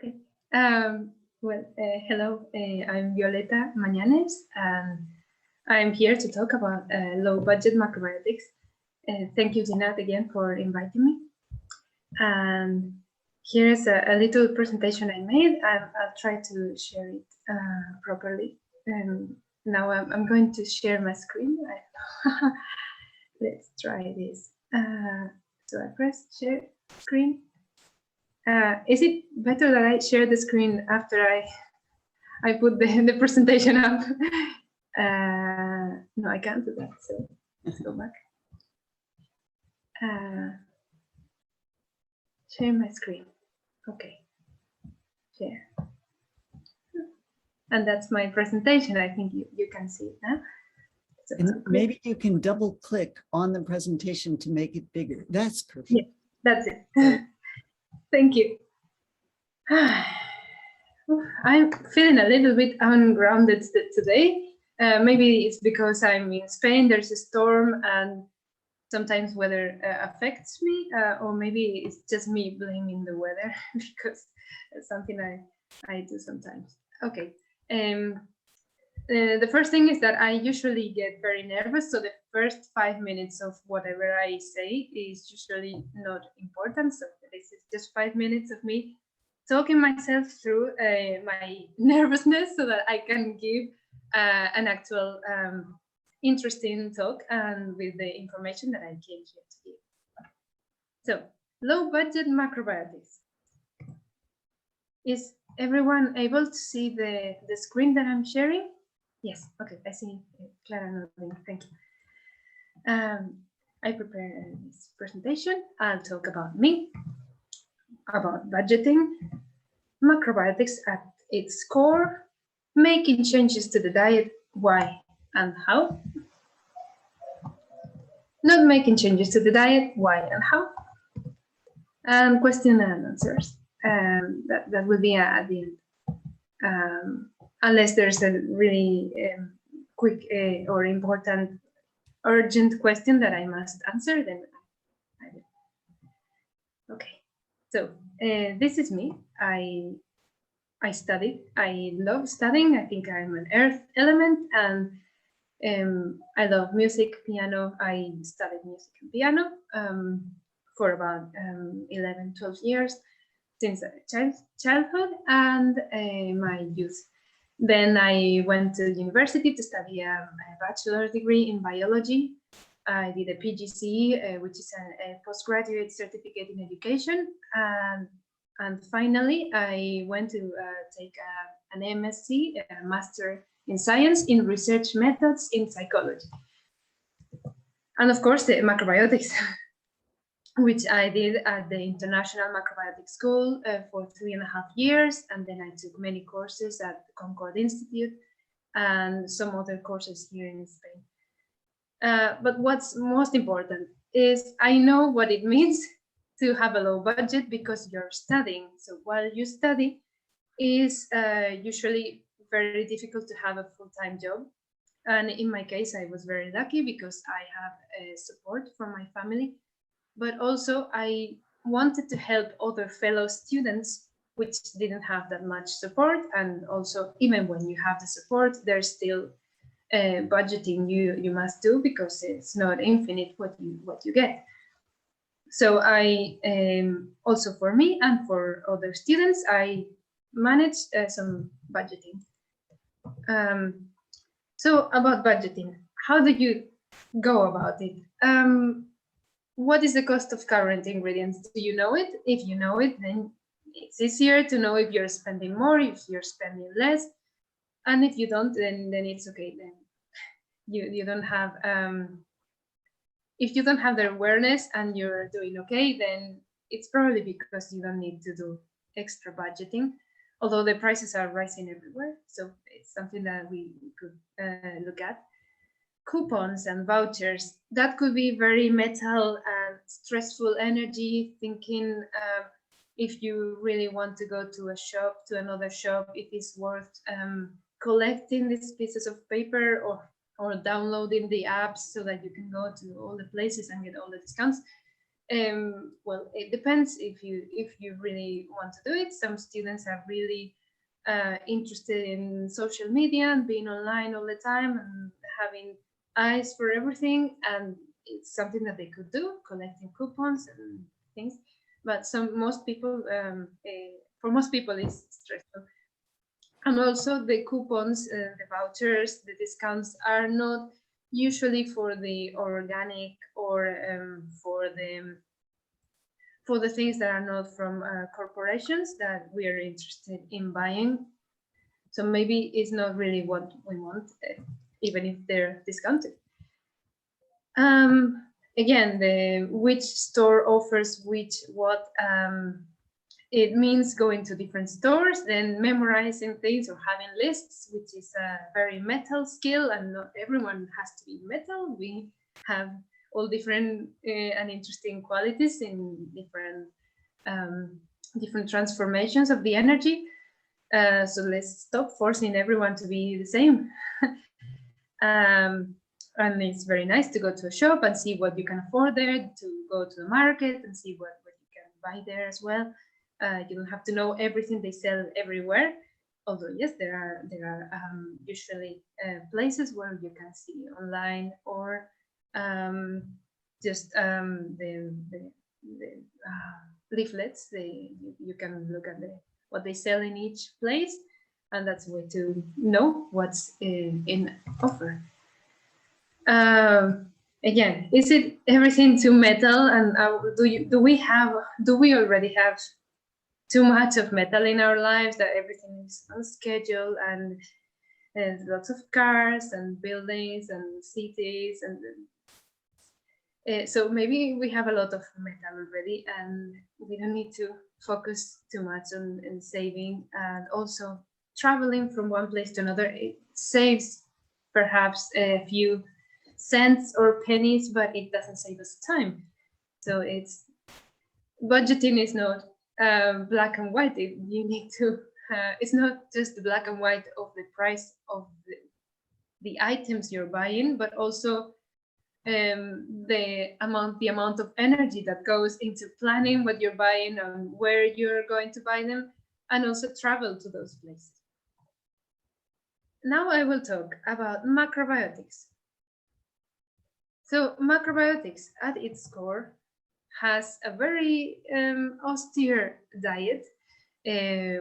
Okay. Hello. I'm Violeta Mañanes, and I'm here to talk about low-budget macrobiotics. Thank you, Ginat, again for inviting me. And here's a little presentation I made. I'll try to share it properly. And now I'm going to share my screen. Let's try this. So I press share screen. Is it better that I share the screen after I put the presentation up? No, I can't do that. So let's go back. Share my screen. Okay. Share. And that's my presentation. I think you can see it now. So and maybe you can double click on the presentation to make it bigger. That's perfect. Yeah, that's it. Thank you. I'm feeling a little bit ungrounded today. Maybe it's because I'm in Spain, there's a storm and sometimes weather affects me, or maybe it's just me blaming the weather because it's something I do sometimes. Okay. The first thing is that I usually get very nervous, so the first 5 minutes of whatever I say is usually not important. So this is just 5 minutes of me talking myself through my nervousness so that I can give an actual interesting talk and with the information that I came here to give. So, low budget macrobiotics. Is everyone able to see the screen that I'm sharing? Yes, okay, I see Clara nodding, thank you. I prepared this presentation. I'll talk about me, about budgeting, macrobiotics at its core, making changes to the diet, why and how, not making changes to the diet, why and how, and question and answers. That will be at the end. Unless there's a really quick or important, urgent question that I must answer, then I will. Okay, so this is me. I studied. I love studying. I think I'm an earth element, and I love music, piano. I studied music and piano for about 11, 12 years since childhood and my youth. Then I went to university to study a bachelor's degree in biology. I did a PGCE, which is a postgraduate certificate in education. And finally, I went to take an MSc, a Master in Science in Research Methods in Psychology. And of course, the macrobiotics, which I did at the International Macrobiotic School for 3.5 years. And then I took many courses at the Concord Institute and some other courses here in Spain. But what's most important is I know what it means to have a low budget because you're studying. So while you study, is usually very difficult to have a full-time job. And in my case, I was very lucky because I have support from my family. But also I wanted to help other fellow students which didn't have that much support. And also, even when you have the support, there's still budgeting you must do because it's not infinite what you get. So I also for me and for other students, I manage some budgeting. So about budgeting, how do you go about it? What is the cost of current ingredients? Do you know it? If you know it, then it's easier to know if you're spending more, if you're spending less. And if you don't, then it's okay. Then you don't have, if you don't have the awareness and you're doing okay, then it's probably because you don't need to do extra budgeting, although the prices are rising everywhere. So it's something that we could look at. Coupons and vouchers, that could be very metal and stressful energy, thinking if you really want to go to a shop, to another shop, if it's worth collecting these pieces of paper or downloading the apps so that you can go to all the places and get all the discounts. Well, it depends if you really want to do it. Some students are really interested in social media and being online all the time and having eyes for everything, and it's something that they could do, collecting coupons and things. But for most people, it's stressful. And also the coupons, the vouchers, the discounts are not usually for the organic or for the things that are not from corporations that we are interested in buying. So maybe it's not really what we want, even if they're discounted. Again, which store offers what. It means going to different stores, then memorizing things or having lists, which is a very metal skill, and not everyone has to be metal. We have all different and interesting qualities in different transformations of the energy. So let's stop forcing everyone to be the same. And it's very nice to go to a shop and see what you can afford there, to go to the market and see what you can buy there as well. You don't have to know everything they sell everywhere, although yes, there are usually places where you can see online or just the leaflets. You can look at what they sell in each place, and that's a way to know what's in offer. Again, is it everything too metal? And do we already have too much of metal in our lives, that everything is on schedule and there's lots of cars and buildings and cities, and so maybe we have a lot of metal already and we don't need to focus too much on saving. And also traveling from one place to another, it saves perhaps a few cents or pennies, but it doesn't save us time. So budgeting is not black and white. You need to it's not just the black and white of the price of the items you're buying, but also the amount of energy that goes into planning what you're buying and where you're going to buy them, and also travel to those places. Now I will talk about macrobiotics. So macrobiotics at its core has a very austere diet,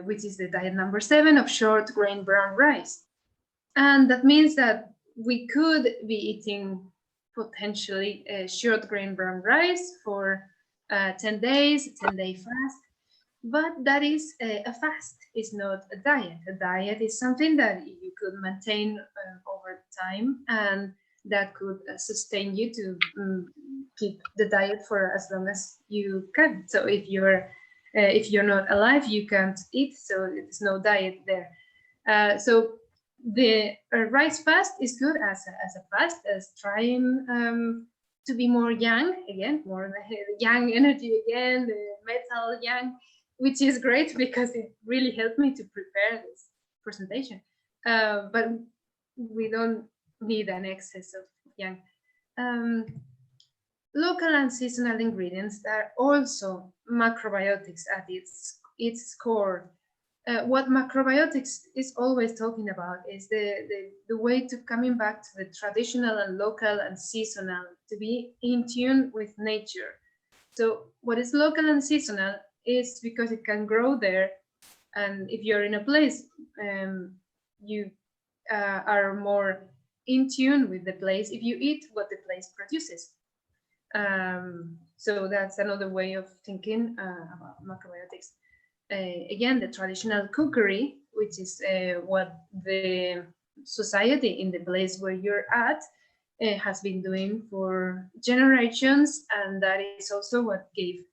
which is the diet number 7 of short grain brown rice. And that means that we could be eating potentially short grain brown rice for 10 days, a 10-day fast. But that is a fast, it's not a diet. A diet is something that you could maintain over time, and that could sustain you to keep the diet for as long as you can. So if you're not alive, you can't eat, so there's no diet there. So the rice fast is good as a fast, as trying to be more yang again, more yang energy again, the metal yang, which is great because it really helped me to prepare this presentation. But we don't need an excess of yang. Local and seasonal ingredients are also macrobiotics at its core. What macrobiotics is always talking about is the way to coming back to the traditional and local and seasonal, to be in tune with nature. So what is local and seasonal is because it can grow there, and if you're in a place, you are more in tune with the place if you eat what the place produces. So that's another way of thinking about macrobiotics. Again, the traditional cookery, which is what the society in the place where you're at has been doing for generations, and that is also what gave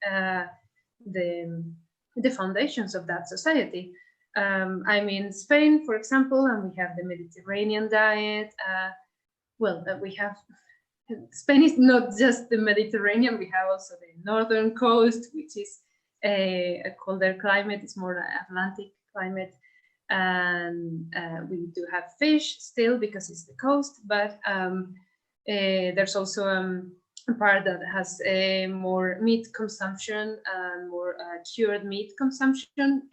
the foundations of that society. I'm in Spain, for example, and we have the Mediterranean diet. We have Spain is not just the Mediterranean. We have also the northern coast, which is a colder climate. It's more Atlantic climate, and we do have fish still because it's the coast. But there's also part that has more meat consumption and more cured meat consumption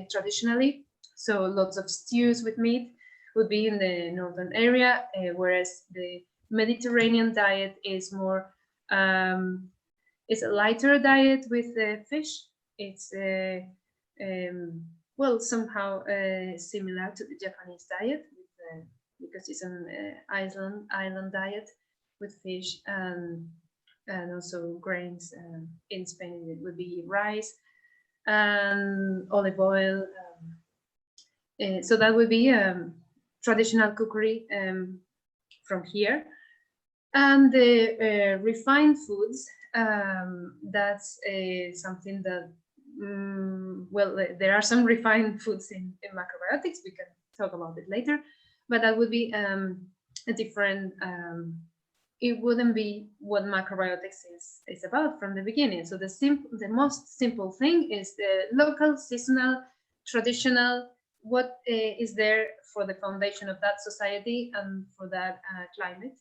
traditionally. So lots of stews with meat would be in the northern area, whereas the Mediterranean diet is more, it's a lighter diet with fish. It's well, somehow similar to the Japanese diet, with, because it's an island diet with fish and also grains. In Spain, it would be rice and olive oil. So that would be traditional cookery from here. And the refined foods, that's something that, well, there are some refined foods in macrobiotics. We can talk about it later, but that would be a different, it wouldn't be what macrobiotics is about from the beginning. So the most simple thing is the local, seasonal, traditional, what is there for the foundation of that society and for that climate,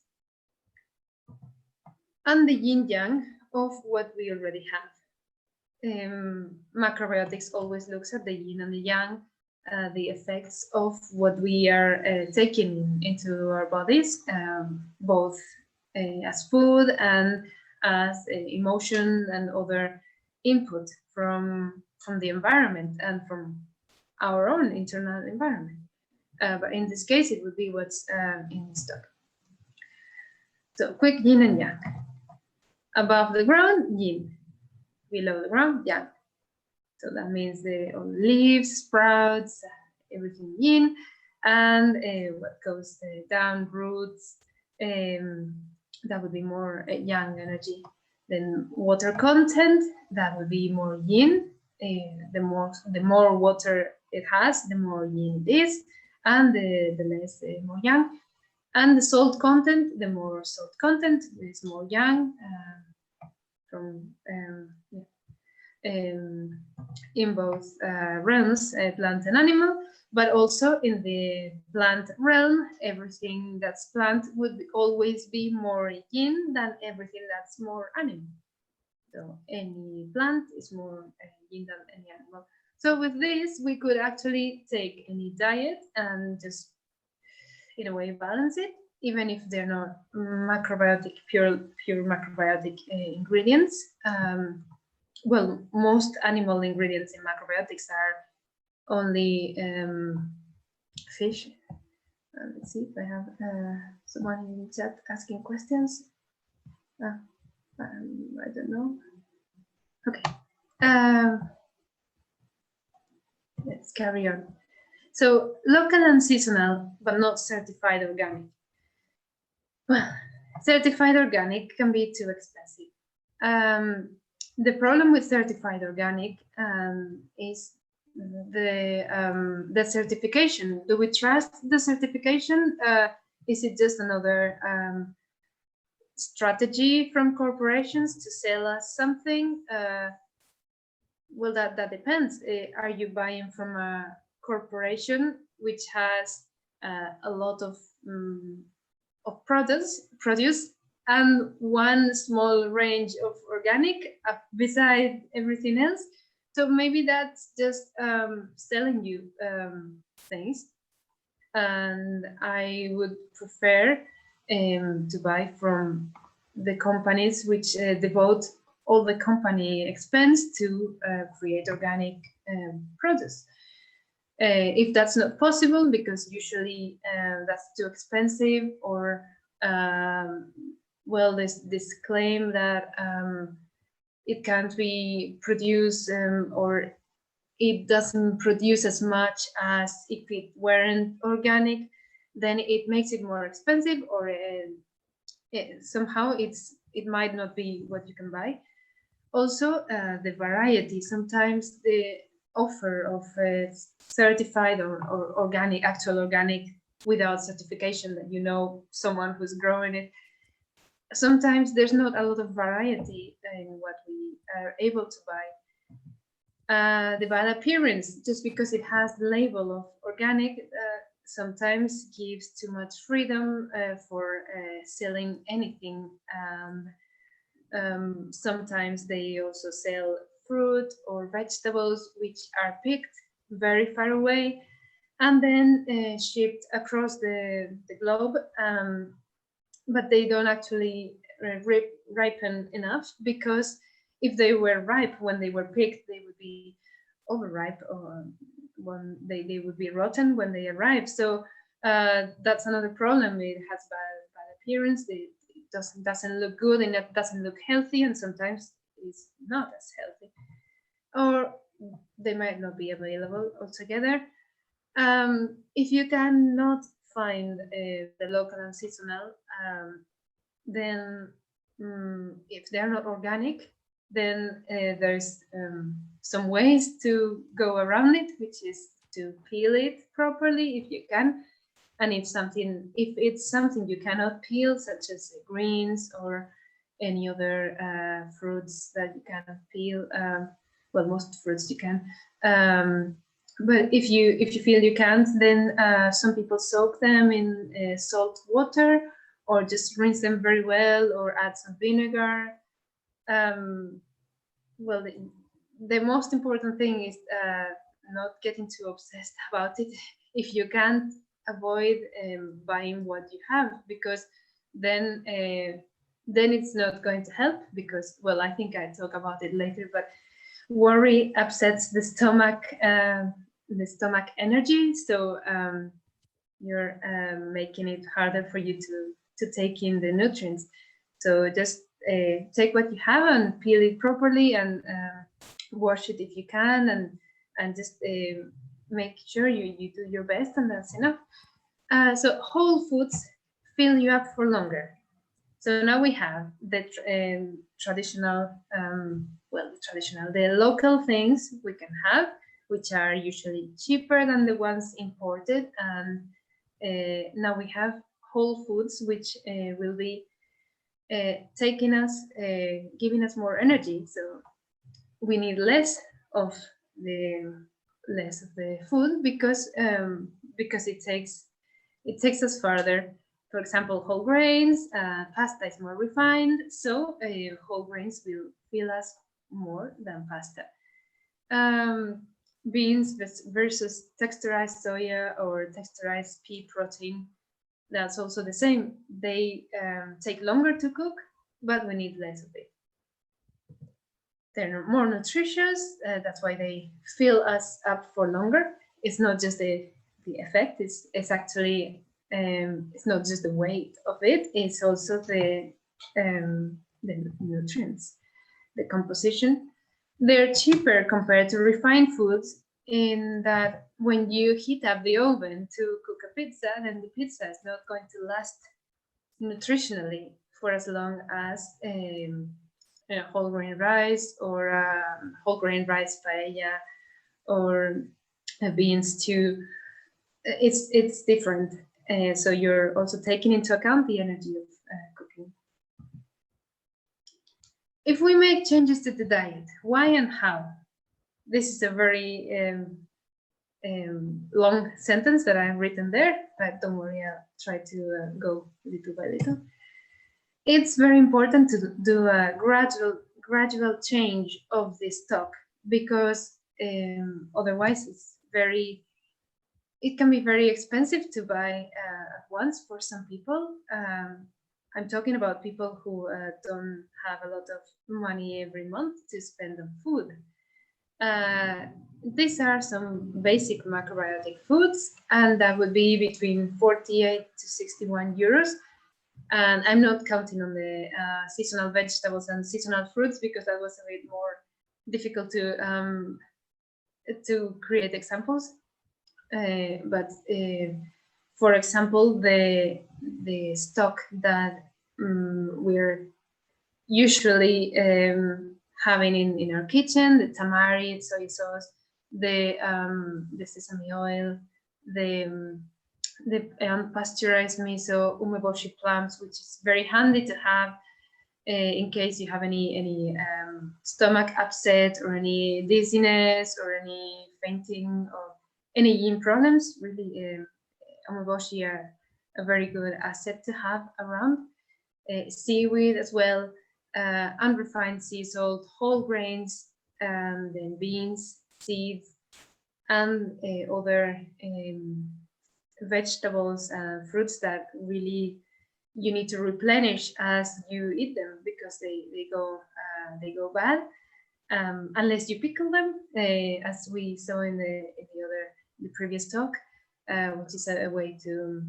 and the yin yang of what we already have. Macrobiotics always looks at the yin and the yang, the effects of what we are taking into our bodies, both as food and as emotion and other input from the environment and from our own internal environment. But in this case, it would be what's in stock. So quick yin and yang. Above the ground, yin. Below the ground, yang. So that means the leaves, sprouts, everything yin. And what goes down, roots, that would be more yang energy. Then water content, that would be more yin. The more water it has, the more yin it is, and the less more yang. And the salt content, the more salt content is more yang. From in both realms, plant and animal, but also in the plant realm, everything that's plant would always be more yin than everything that's more animal. So any plant is more yin than any animal. So with this, we could actually take any diet and just, in a way, balance it, even if they're not macrobiotic, pure macrobiotic ingredients. Well, most animal ingredients in macrobiotics are only fish. Let's see if I have someone in chat asking questions. I don't know. Okay. Let's carry on. So local and seasonal, but not certified organic. Well, certified organic can be too expensive. The problem with certified organic is the certification. Do we trust the certification? Is it just another strategy from corporations to sell us something? Well, that depends. Are you buying from a corporation which has a lot of produce and one small range of organic beside everything else? So maybe that's just selling you things. And I would prefer to buy from the companies which devote all the company expense to create organic produce. If that's not possible, because usually that's too expensive, or well, this claim that it can't be produced or it doesn't produce as much as if it weren't organic, then it makes it more expensive, or somehow it might not be what you can buy. Also, the variety. Sometimes the offer of certified or organic, actual organic, without certification, that you know someone who's growing it, sometimes there's not a lot of variety in what we are able to buy. The bad appearance, just because it has the label of organic, sometimes gives too much freedom for selling anything. Sometimes they also sell fruit or vegetables which are picked very far away and then shipped across the globe, but they don't actually ripen enough, because if they were ripe when they were picked, they would be overripe, or when they would be rotten when they arrive. So that's another problem. It has bad appearance. It doesn't look good, and it doesn't look healthy, and sometimes it's not as healthy, or they might not be available altogether. If you cannot find the local and seasonal, then if they're not organic, then there's some ways to go around it, which is to peel it properly if you can. And if it's something you cannot peel, such as greens or any other fruits that you cannot peel, well, most fruits you can. But if you feel you can't, then some people soak them in salt water, or just rinse them very well, or add some vinegar. Well, the most important thing is not getting too obsessed about it. If you can't, avoid buying what you have, because then it's not going to help, because, well, I think I talk about it later, but worry upsets the stomach energy, so you're making it harder for you to take in the nutrients. So just take what you have and peel it properly, and wash it if you can, and just make sure you do your best, and that's enough. So whole foods fill you up for longer. So now we have the traditional, the local things we can have, which are usually cheaper than the ones imported. And now we have whole foods, which will be taking us, giving us more energy. So we need less of the food, because it takes us further. For example, whole grains, pasta is more refined, so whole grains will fill us more than pasta. Beans versus texturized soya or texturized pea protein, that's also the same. They take longer to cook, but we need less of it. They're more nutritious, that's why they fill us up for longer. It's not just the effect, it's actually it's not just the weight of it, it's also the nutrients, the composition. They're cheaper compared to refined foods, in that when you heat up the oven to cook a pizza, then the pizza is not going to last nutritionally for as long as whole grain rice, or whole grain rice paella, or a bean stew. It's different. So you're also taking into account the energy of cooking. If we make changes to the diet, why and how? This is a very long sentence that I've written there, but don't worry, I'll try to go little by little. It's very important to do a gradual change of the stock, because otherwise it can be very expensive to buy at once for some people. I'm talking about people who don't have a lot of money every month to spend on food. These are some basic macrobiotic foods, and that would be between 48 to 61 euros. And I'm not counting on the seasonal vegetables and seasonal fruits, because that was a bit more difficult to create examples. But for example, the stock that we're usually having in our kitchen, the tamari, soy sauce, the sesame oil, the unpasteurized miso, umeboshi plums, which is very handy to have in case you have any stomach upset, or any dizziness, or any fainting, or any yin problems. Really, umeboshi are a very good asset to have around. Seaweed as well, unrefined sea salt, whole grains, and then beans, seeds, and other vegetables and fruits that really you need to replenish as you eat them, because they go bad unless you pickle them, as we saw in the previous talk, which is a way to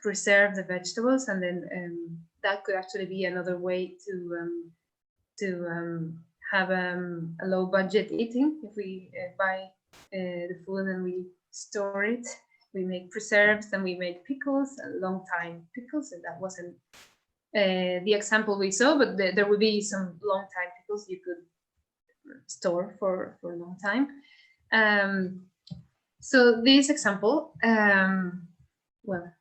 preserve the vegetables, and then that could actually be another way to have a low budget eating. If we buy the food and we store it, we make preserves and we make pickles, long time pickles, and that wasn't the example we saw, but there will be some long time pickles you could store for a long time. So this example, well,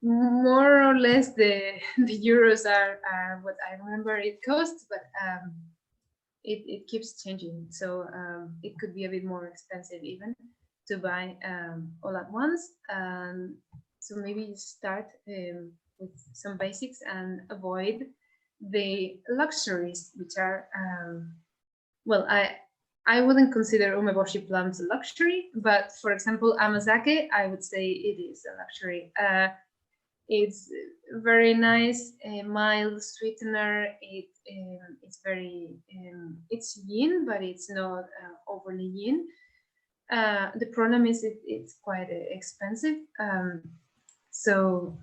more or less the euros are what I remember it costs, but it keeps changing. So it could be a bit more expensive even to buy all at once. So maybe start with some basics and avoid the luxuries, which are, well, I wouldn't consider umeboshi plums a luxury, but for example, amazake, I would say it is a luxury. It's very nice, mild sweetener. It's very, it's yin, but it's not overly yin. The problem is it's quite expensive. So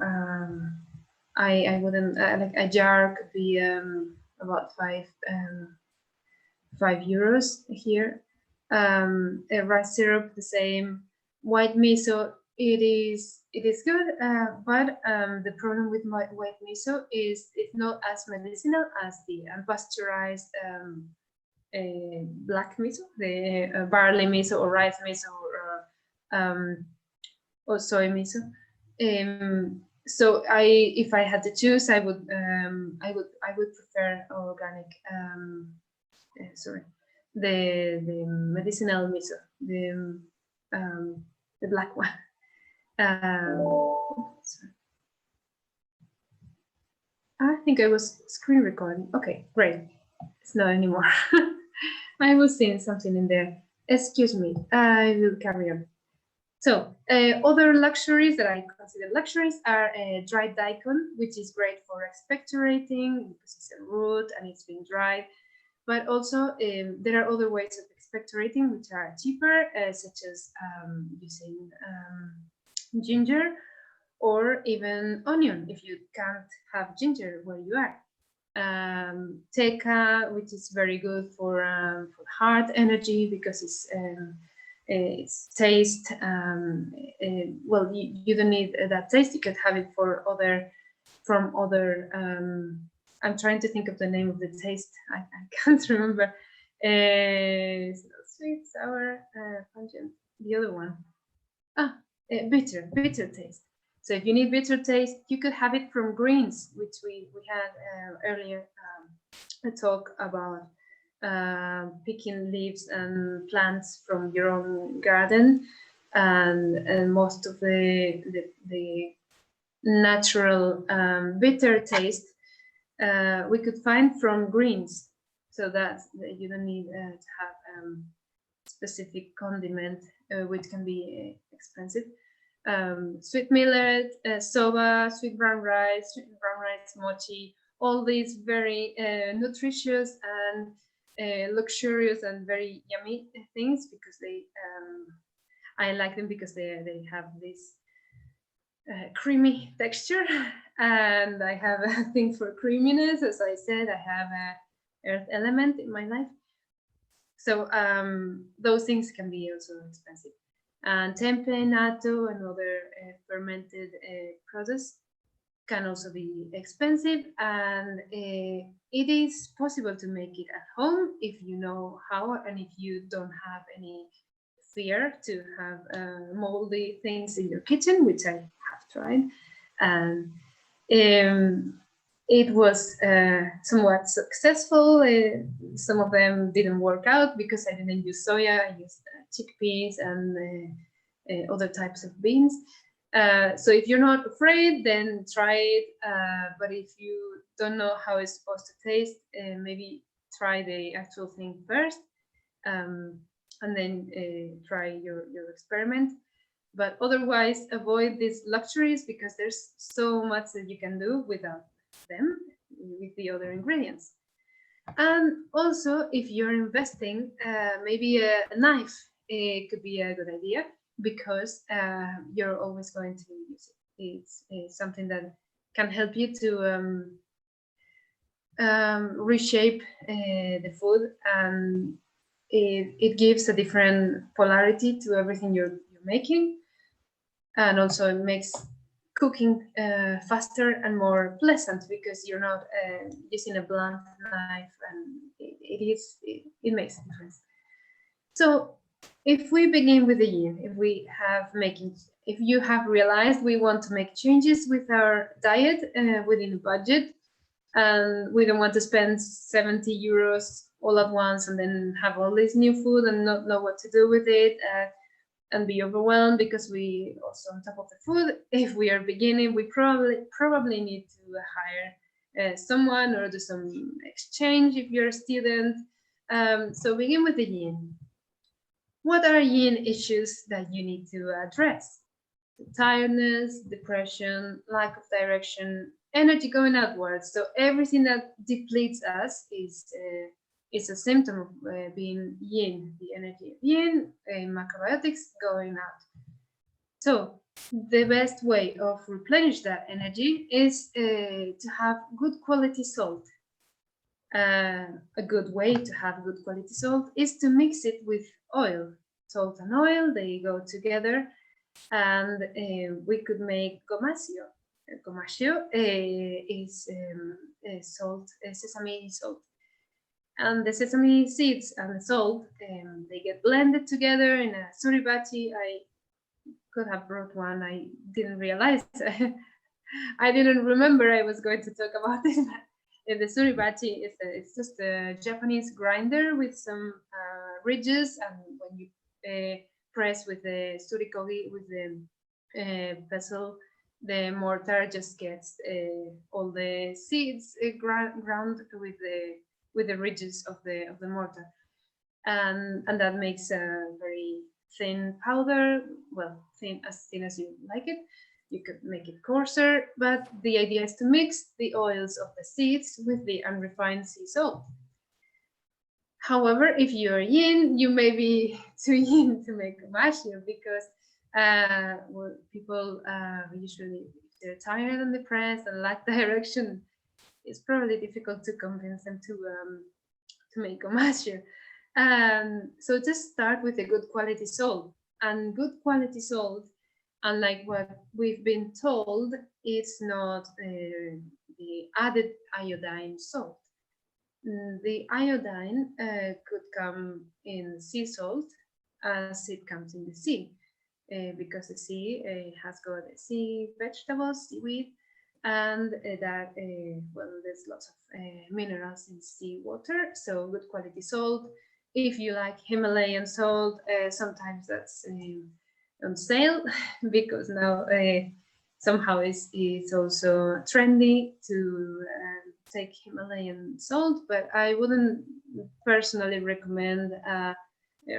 I wouldn't, like a jar could be about €5 here. Rice syrup, the same. White miso, it is good, but the problem with white miso is it's not as medicinal as the unpasteurized black miso, the barley miso or rice miso or soy miso. So if I had to choose, I would prefer organic. Sorry, the medicinal miso, the black one. Sorry. I think I was screen recording. Okay, great. It's not anymore. I was seeing something in there. Excuse me. I will carry on. So other luxuries that I consider luxuries are dried daikon, which is great for expectorating because it's a root and it's been dried. But also there are other ways of expectorating which are cheaper, such as using ginger or even onion if you can't have ginger where you are. Teca, which is very good for heart energy because it's taste. Well, you don't need that taste. You can have it from other. I'm trying to think of the name of the taste. I can't remember. It's not sweet, sour, pungent. The other one. Bitter taste. So if you need bitter taste, you could have it from greens, which we had earlier a talk about picking leaves and plants from your own garden, and most of the natural bitter taste we could find from greens, so that you don't need to have specific condiment, which can be expensive. Sweet millet, soba, sweet brown rice, mochi, all these very nutritious and luxurious and very yummy things, because they I like them because they have this creamy texture, and I have a thing for creaminess. As I said, I have a earth element in my life, so those things can be also expensive. And tempeh, natto, and other fermented products can also be expensive, and it is possible to make it at home if you know how, and if you don't have any fear to have moldy things in your kitchen, which I have tried, and it was somewhat successful. Some of them didn't work out because I didn't use soya. I used chickpeas and other types of beans. So if you're not afraid, then try it. But if you don't know how it's supposed to taste, maybe try the actual thing first, and then try your experiment. But otherwise, avoid these luxuries because there's so much that you can do without them, with the other ingredients. And also, if you're investing, maybe a knife, it could be a good idea because you're always going to use it. It's something that can help you to reshape the food, and it gives a different polarity to everything you're making, and also it makes cooking faster and more pleasant because you're not using a blunt knife, and it makes a difference. So if we begin with the yin, if you have realized we want to make changes with our diet within a budget, and we don't want to spend 70 euros all at once and then have all this new food and not know what to do with it, and be overwhelmed because we also on top of the food. If we are beginning, we probably need to hire someone or do some exchange if you're a student. So begin with the yin. What are yin issues that you need to address? Tiredness, depression, lack of direction, energy going outwards. So everything that depletes us is a symptom of being yin, the energy of yin, macrobiotics going out. So the best way of replenish that energy is to have good quality salt. A good way to have good quality salt is to mix it with oil. Salt and oil, they go together, and we could make gomasio. Gomasio is salt, sesame salt. And the sesame seeds and the salt, they get blended together in a suribachi. I could have brought one. I didn't realize. I didn't remember I was going to talk about this. The suribachi it's just a Japanese grinder with some ridges, and when you press with the surikogi, with the pestle, the mortar just gets all the seeds ground with the ridges of the mortar, and that makes a very thin powder. Well, as thin as you like it. You could make it coarser, but the idea is to mix the oils of the seeds with the unrefined sea salt. However, if you're yin, you may be too yin to make gomasio because well, people usually, if they're tired and depressed and lack direction, it's probably difficult to convince them to make gomasio. So just start with a good quality salt, and good quality salt, unlike what we've been told, it's not the added iodine salt. The iodine could come in sea salt as it comes in the sea, because the sea has got sea vegetables, seaweed, and that, well, there's lots of minerals in seawater, so good quality salt. If you like Himalayan salt, sometimes that's on sale because now somehow it's also trendy to take Himalayan salt, but I wouldn't personally recommend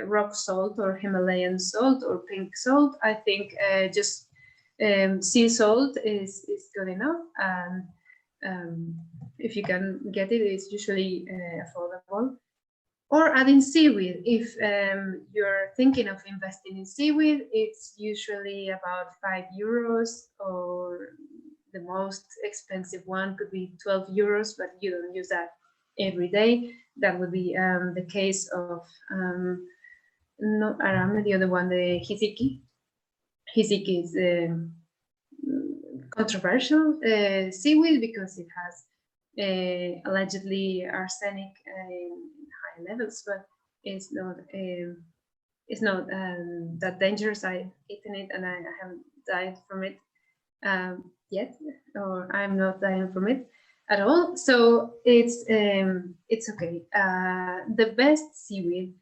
rock salt or Himalayan salt or pink salt. I think just sea salt is good enough, and if you can get it, it's usually affordable. Or adding seaweed. If you're thinking of investing in seaweed, it's usually about 5 euros, or the most expensive one could be 12 euros, but you don't use that every day. That would be the case of not arame, the other one, the hiziki. Hiziki is controversial seaweed because it has allegedly arsenic in levels, but it's not that dangerous. I've eaten it and I haven't died from it yet, or I'm not dying from it at all. So it's okay. The best seaweed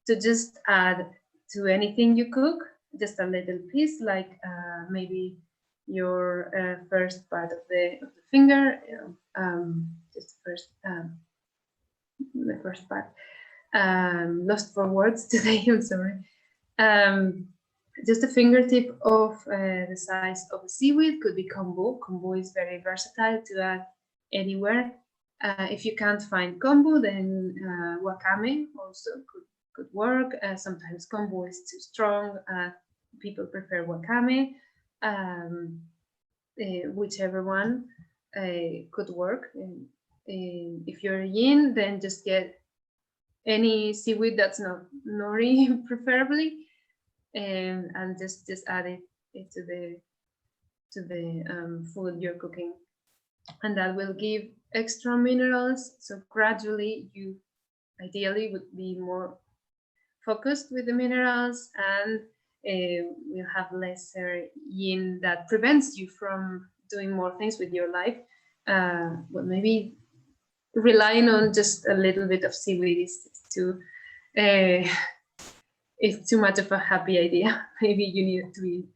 to just add to anything you cook, just a little piece, like maybe your first part of the finger, just the first part. Lost for words today, I'm sorry. Just a fingertip of the size of a seaweed could be kombu. Kombu is very versatile to add anywhere. If you can't find kombu, then wakame also could work. Sometimes kombu is too strong. People prefer wakame. Whichever one could work. If you're yin, then just get any seaweed that's not nori, preferably, and just add it to the food you're cooking, and that will give extra minerals. So gradually, you ideally would be more focused with the minerals, and will have lesser yin that prevents you from doing more things with your life. But maybe relying on just a little bit of seaweed is too much of a happy idea. Maybe you need to be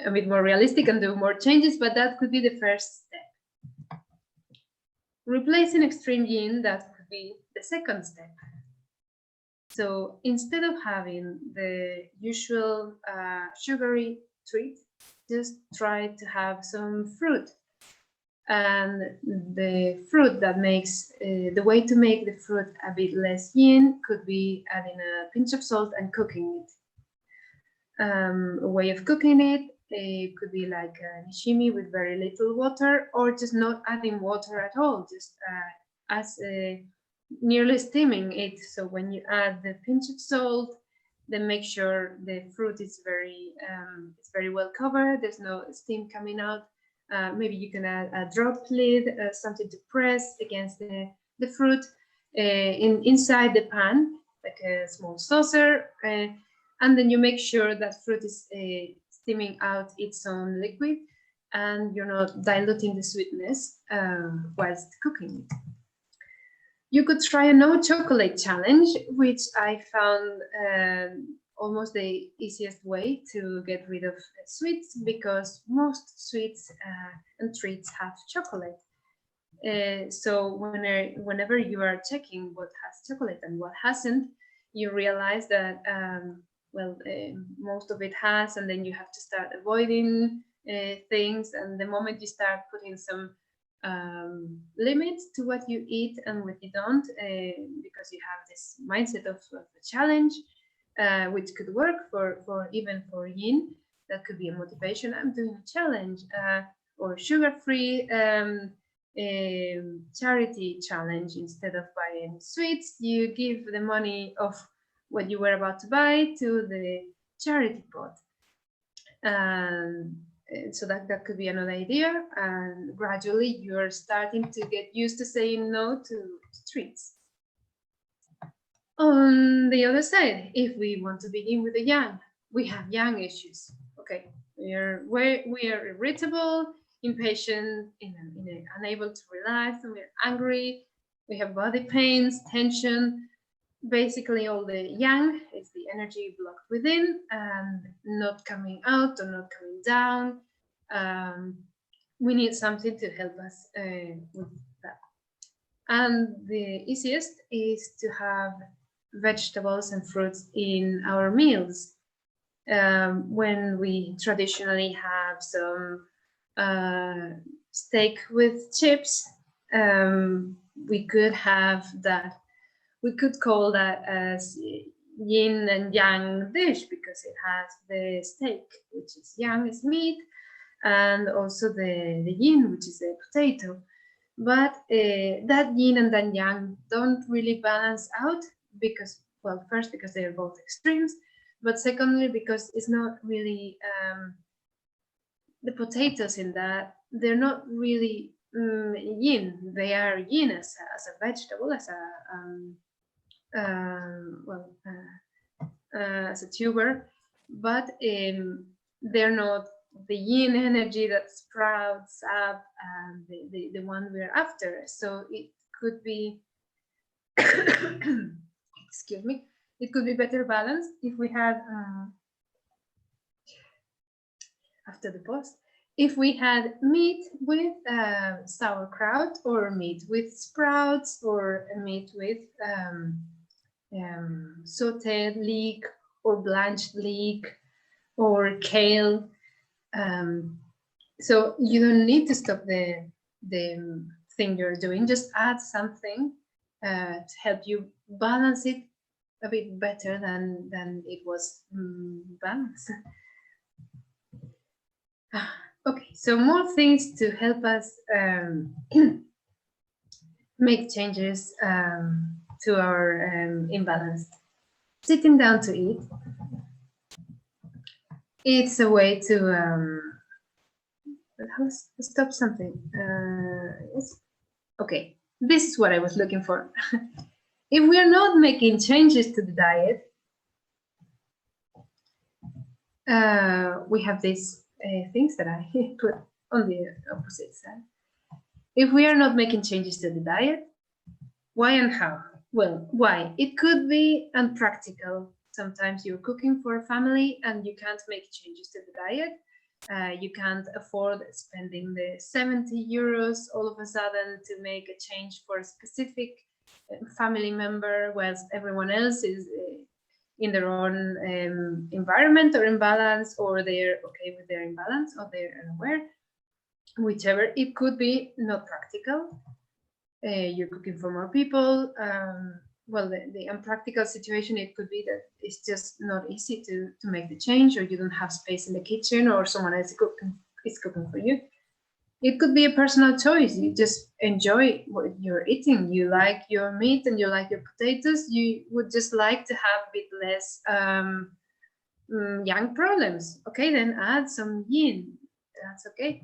a bit more realistic and do more changes, but that could be the first step. Replacing extreme yin, that could be the second step. So instead of having the usual sugary treat, just try to have some fruit. And the fruit that makes, the way to make the fruit a bit less yin could be adding a pinch of salt and cooking it. A way of cooking it could be like a nishimi with very little water, or just not adding water at all, just as nearly steaming it. So when you add the pinch of salt, then make sure the fruit is it's very well covered, there's no steam coming out. Maybe you can add a drop lid, something to press against the fruit inside the pan, like a small saucer, and then you make sure that fruit is steaming out its own liquid, and you're not diluting the sweetness whilst cooking it. You could try a no chocolate challenge, which I found almost the easiest way to get rid of sweets, because most sweets and treats have chocolate. So whenever you are checking what has chocolate and what hasn't, you realize that most of it has, and then you have to start avoiding things. And the moment you start putting some limits to what you eat and what you don't, because you have this mindset of a challenge, which could work for even for yin. That could be a motivation. I'm doing a challenge, or sugar-free charity challenge. Instead of buying sweets, you give the money of what you were about to buy to the charity pot. So that could be another idea, and gradually you're starting to get used to saying no to treats. On the other side, if we want to begin with the yang, we have yang issues. Okay, we are irritable, impatient, unable to relax, and we're angry. We have body pains, tension. Basically, all the yang is the energy blocked within and not coming out or not coming down. We need something to help us with that. And the easiest is to have vegetables and fruits in our meals. When we traditionally have some steak with chips, we could have that. We could call that as yin and yang dish, because it has the steak, which is yang, is meat, and also the yin, which is the potato. But that yin and that yang don't really balance out, because, well, first because they are both extremes, but secondly because it's not really the potatoes in that, they're not really yin. They are yin as a vegetable, as as a tuber, but they're not the yin energy that sprouts up, the one we're after. So it could be excuse me, it could be better balanced if we had after the post. If we had meat with sauerkraut, or meat with sprouts, or meat with sauteed leek, or blanched leek, or kale. So you don't need to stop the thing you're doing. Just add something to help you balance it a bit better than it was balanced. Okay, so more things to help us make changes to our imbalance. Sitting down to eat. It's a way to stop something. Yes. Okay, this is what I was looking for. If we are not making changes to the diet, we have these things that I put on the opposite side. If we are not making changes to the diet, why and how? Well, why? It could be unpractical. Sometimes you're cooking for a family and you can't make changes to the diet. You can't afford spending the 70 euros all of a sudden to make a change for a specific family member, whilst everyone else is in their own environment or imbalance, or they're okay with their imbalance, or they're unaware. Whichever, it could be not practical. You're cooking for more people. Well, the unpractical situation, it could be that it's just not easy to make the change, or you don't have space in the kitchen, or someone else is cooking for you. It could be a personal choice. You just enjoy what you're eating. You like your meat and you like your potatoes. You would just like to have a bit less yang problems. Okay, then add some yin. That's okay.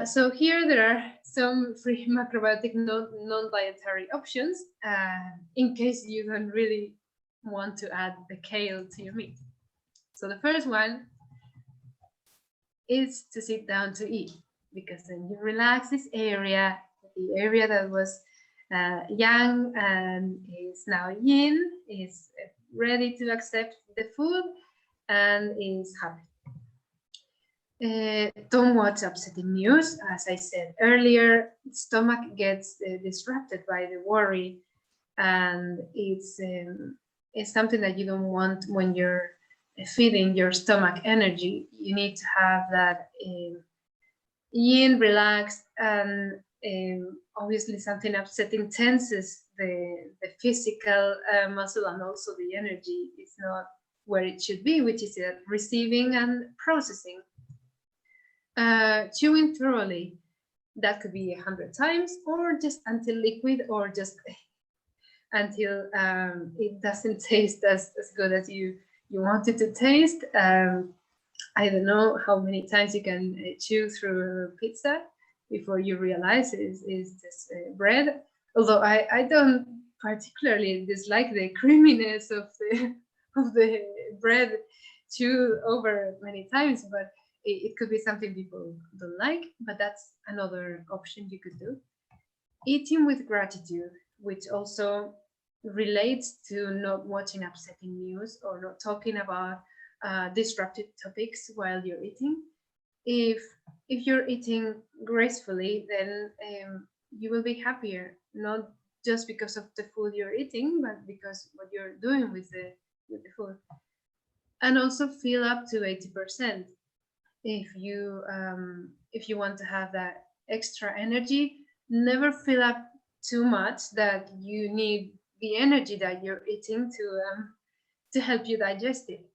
So here there are some free macrobiotic non-dietary options in case you don't really want to add the kale to your meat. So the first one is to sit down to eat, because then you relax this area, the area that was yang and is now yin, is ready to accept the food and is happy. Don't watch upsetting news. As I said earlier, stomach gets disrupted by the worry, and it's something that you don't want when you're feeding your stomach energy. You need to have that yin, relaxed, and obviously something upsetting tenses the physical muscle, and also the energy is not where it should be, which is receiving and processing. Chewing thoroughly, that could be 100 times, or just until liquid, or just until it doesn't taste as good as you want it to taste. I don't know how many times you can chew through pizza before you realize it is just bread. Although I don't particularly dislike the creaminess of the bread chewed over many times, but it could be something people don't like, but that's another option you could do. Eating with gratitude, which also relates to not watching upsetting news or not talking about disruptive topics while you're eating. If you're eating gracefully, then you will be happier, not just because of the food you're eating, but because what you're doing with the food. And also fill up to 80%. If you want to have that extra energy, never fill up too much that you need the energy that you're eating to help you digest it.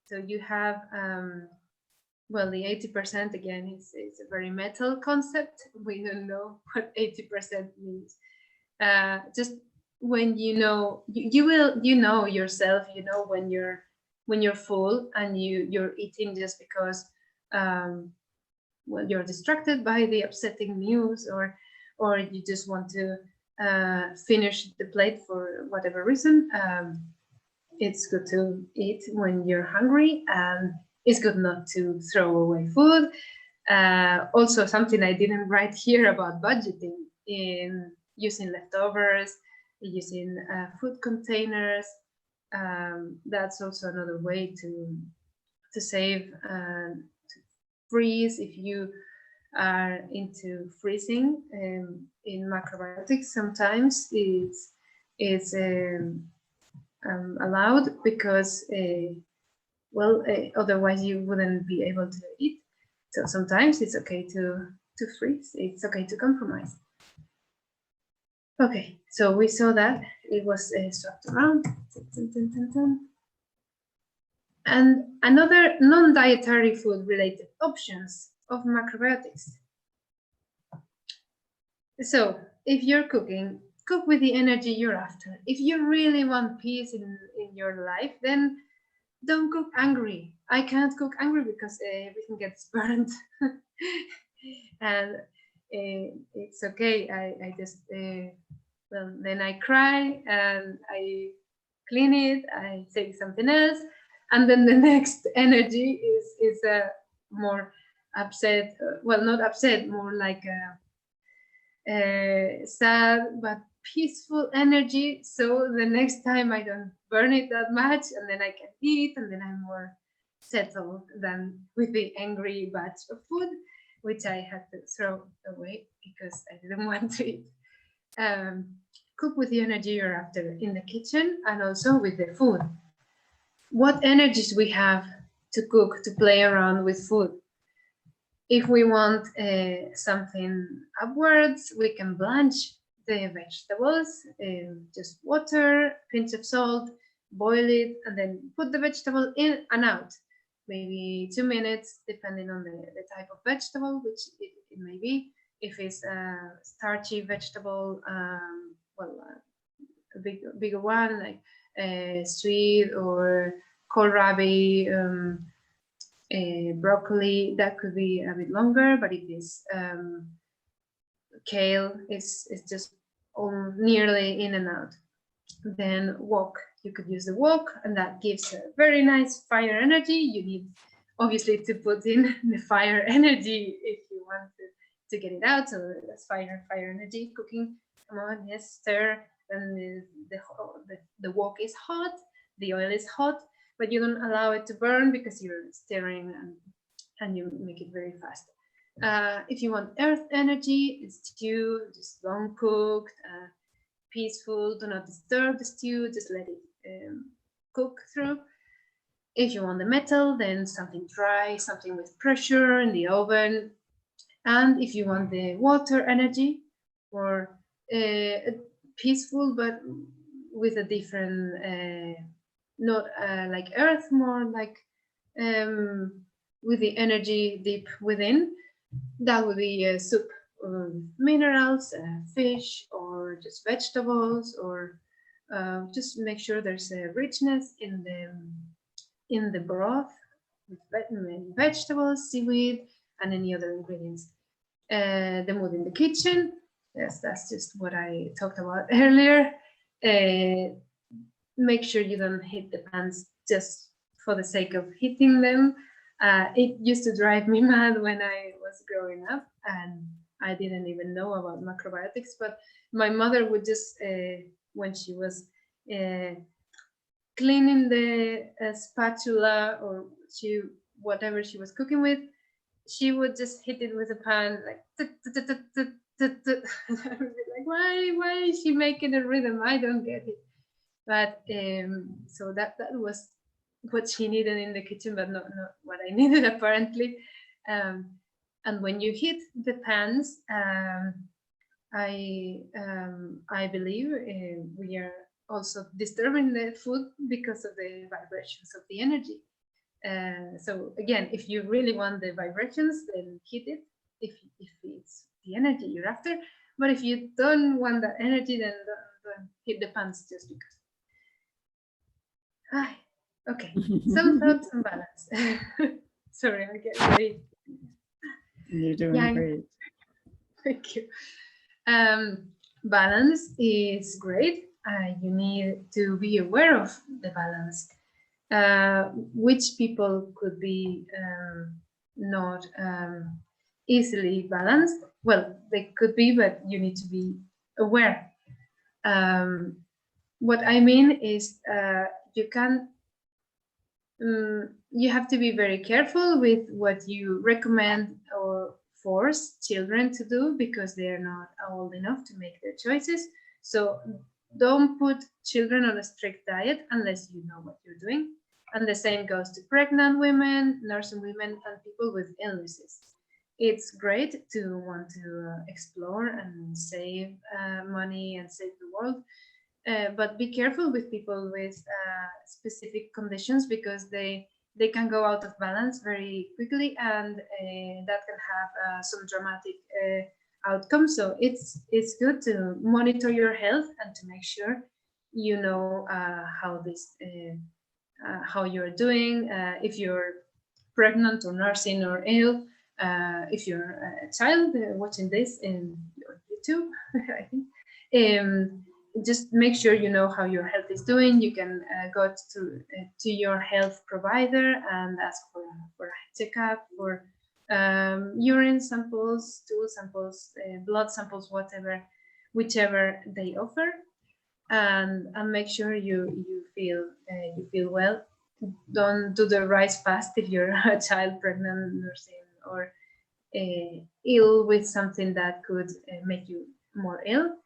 So you have well, the 80% again is a very metal concept. We don't know what 80% means. Just when you know, you know yourself, you know when you're full and you're eating just because well, you're distracted by the upsetting news, or you just want to finish the plate for whatever reason. It's good to eat when you're hungry, and it's good not to throw away food. Also, something I didn't write here about budgeting, in using leftovers, using food containers. That's also another way to save, to freeze if you are into freezing. In macrobiotics, sometimes it's allowed because well, otherwise you wouldn't be able to eat. So sometimes it's okay to freeze. It's okay to compromise. Okay, so we saw that it was swapped around. And another non-dietary food related options of macrobiotics. So if you're cooking, cook with the energy you're after. If you really want peace in your life, then don't cook angry. I can't cook angry because everything gets burnt. And it's okay. I just, well, then I cry and I clean it, I say something else. And then the next energy is more upset, well, not upset, more like sad but peaceful energy. So the next time I don't burn it that much, and then I can eat, and then I'm more settled than with the angry batch of food, which I had to throw away because I didn't want to eat. Cook with the energy you're after in the kitchen and also with the food. What energies we have to cook, to play around with food. If we want something upwards, we can blanch the vegetables, just water, pinch of salt, boil it, and then put the vegetable in and out. Maybe 2 minutes, depending on the type of vegetable, which it may be. If it's a starchy vegetable, well, a bigger one, like sweet or kohlrabi, broccoli, that could be a bit longer, but if it's kale, it's just nearly in and out. Then wok, you could use the wok, and that gives a very nice fire energy. You need obviously to put in the fire energy if you want to get it out. So that's fire energy cooking. Come on, yes, stir, and the wok is hot, the oil is hot, but you don't allow it to burn because you're stirring and you make it very fast. If you want earth energy, stew, just long cooked, peaceful, do not disturb the stew, just let it cook through. If you want the metal, then something dry, something with pressure in the oven. And if you want the water energy, or peaceful, but with a different, not like earth, more like with the energy deep within, that would be a soup with minerals, fish, or just vegetables, or just make sure there's a richness in the broth with vegetables, seaweed, and any other ingredients. The mood in the kitchen, yes, that's just what I talked about earlier. Make sure you don't hit the pans just for the sake of hitting them. It used to drive me mad when I was growing up, and I didn't even know about macrobiotics, but my mother would just, when she was cleaning the spatula or whatever she was cooking with, she would just hit it with a pan like like, why is she making a rhythm? I don't get it. But so that was what she needed in the kitchen, but not what I needed apparently. And when you hit the pans, I believe we are also disturbing the food because of the vibrations of the energy. So again, if you really want the vibrations, then hit it if it's the energy you're after. But if you don't want that energy, then don't hit the pans just because. Okay, some thoughts on balance. Sorry, I get very. You're doing great. Thank you. Balance is great. You need to be aware of the balance. Which people could be not easily balanced? Well, they could be, but you need to be aware. What I mean is you can you have to be very careful with what you recommend or force children to do, because they are not old enough to make their choices. So don't put children on a strict diet unless you know what you're doing. And the same goes to pregnant women, nursing women, and people with illnesses. It's great to want to explore and save money and save the world, but be careful with people with specific conditions, because they can go out of balance very quickly, and that can have some dramatic outcomes. So it's good to monitor your health and to make sure you know how you're doing, if you're pregnant or nursing or ill, if you're a child watching this in YouTube, I think. Just make sure you know how your health is doing. You can go to your health provider and ask for a checkup, for urine samples, stool samples, blood samples, whichever they offer, and make sure you feel well. Don't do the rise fast if you're a child, pregnant, nursing, or ill with something that could make you more ill.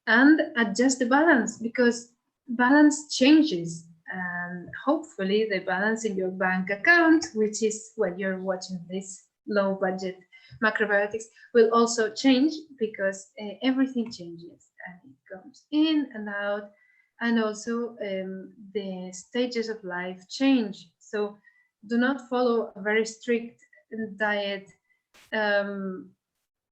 And adjust the balance, because balance changes, and hopefully the balance in your bank account, which is what you're watching this low budget macrobiotics, will also change, because everything changes and it comes in and out, and also the stages of life change. So do not follow a very strict diet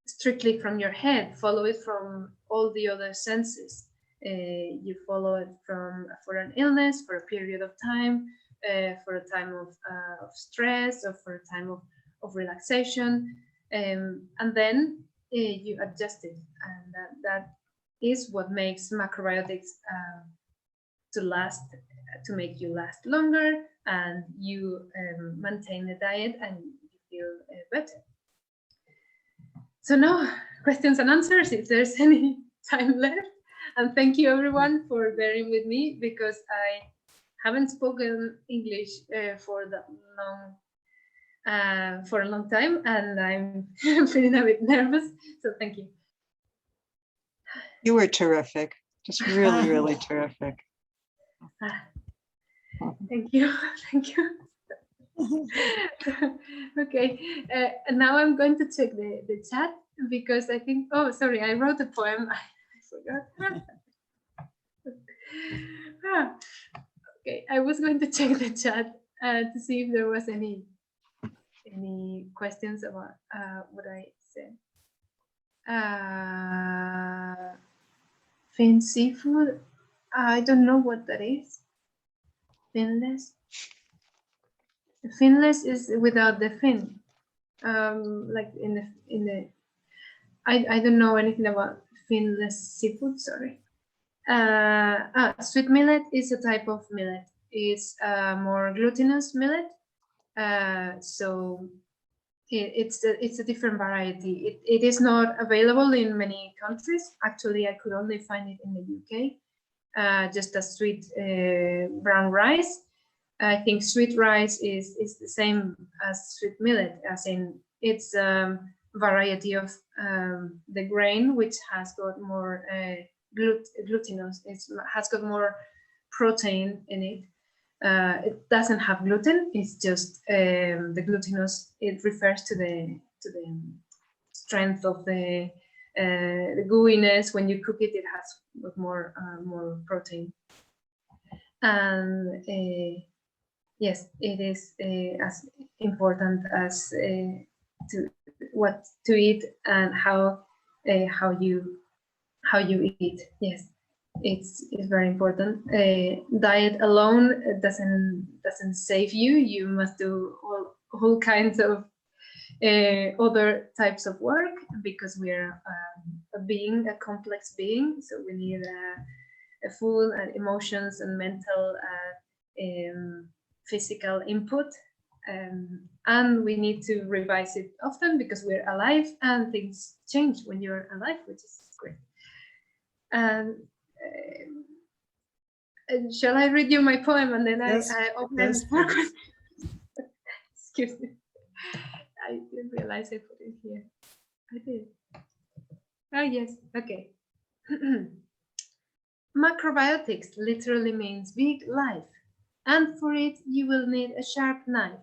strictly from your head. Follow it from all the other senses. You follow it for an illness, for a period of time, for a time of stress, or for a time of relaxation, and then you adjust it, and that is what makes macrobiotics to make you last longer, and you maintain the diet and you feel better. So now, questions and answers, if there's any time left. And thank you everyone for bearing with me, because I haven't spoken English for a long time, and I'm feeling a bit nervous. So thank you. You were terrific. Just really, really terrific. Thank you. Thank you. Okay, and now I'm going to check the chat, because I think, oh, sorry, I wrote a poem. I forgot. Okay, I was going to check the chat to see if there was any questions about what I said. Fin seafood, I don't know what that is. Finless. Finless is without the fin. Like in the I don't know anything about finless seafood, sorry. Sweet millet is a type of millet. It's a more glutinous millet. So it's a different variety. It is not available in many countries. Actually, I could only find it in the UK, just a sweet brown rice. I think sweet rice is the same as sweet millet, as in it's a variety of the grain, which has got more glutinous. It has got more protein in it. It doesn't have gluten. It's just the glutinous. It refers to the strength of the gooiness. When you cook it, it has more protein. And yes, it is as important as what to eat and how you eat. Yes, it's very important. Diet alone doesn't save you. You must do all kinds of other types of work, because we're a complex being. So we need a full emotions and mental physical input, and we need to revise it often, because we're alive and things change when you're alive, which is great. And Shall I read you my poem and then Yes, I open yes, for please. questions? Excuse me. I didn't realize I put it here. I did. Oh, yes. Okay. Macrobiotics literally means big life, and for it you will need a sharp knife.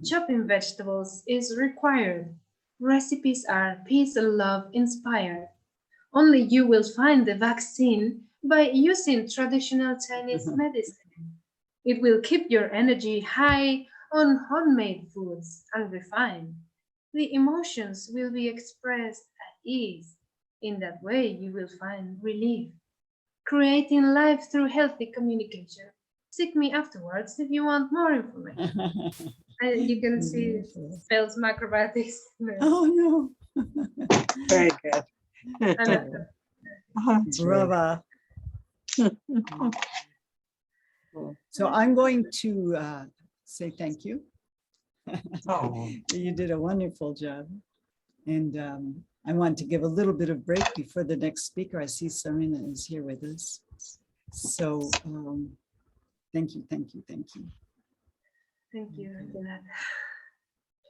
Chopping vegetables is required. Recipes are peace and love inspired. Only you will find the vaccine by using traditional Chinese medicine. It will keep your energy high on homemade foods and refined. The emotions will be expressed at ease. In that way, you will find relief. Creating life through healthy communication. Seek me afterwards if you want more information. And you can see it Wonderful. spells macrobiotics. Oh, no. Very good. Oh, brava. So I'm going to say thank you. Oh. You did a wonderful job. And I want to give a little bit of break before the next speaker. I see Serena is here with us. So thank you, thank you, thank you. Thank you, Violetta.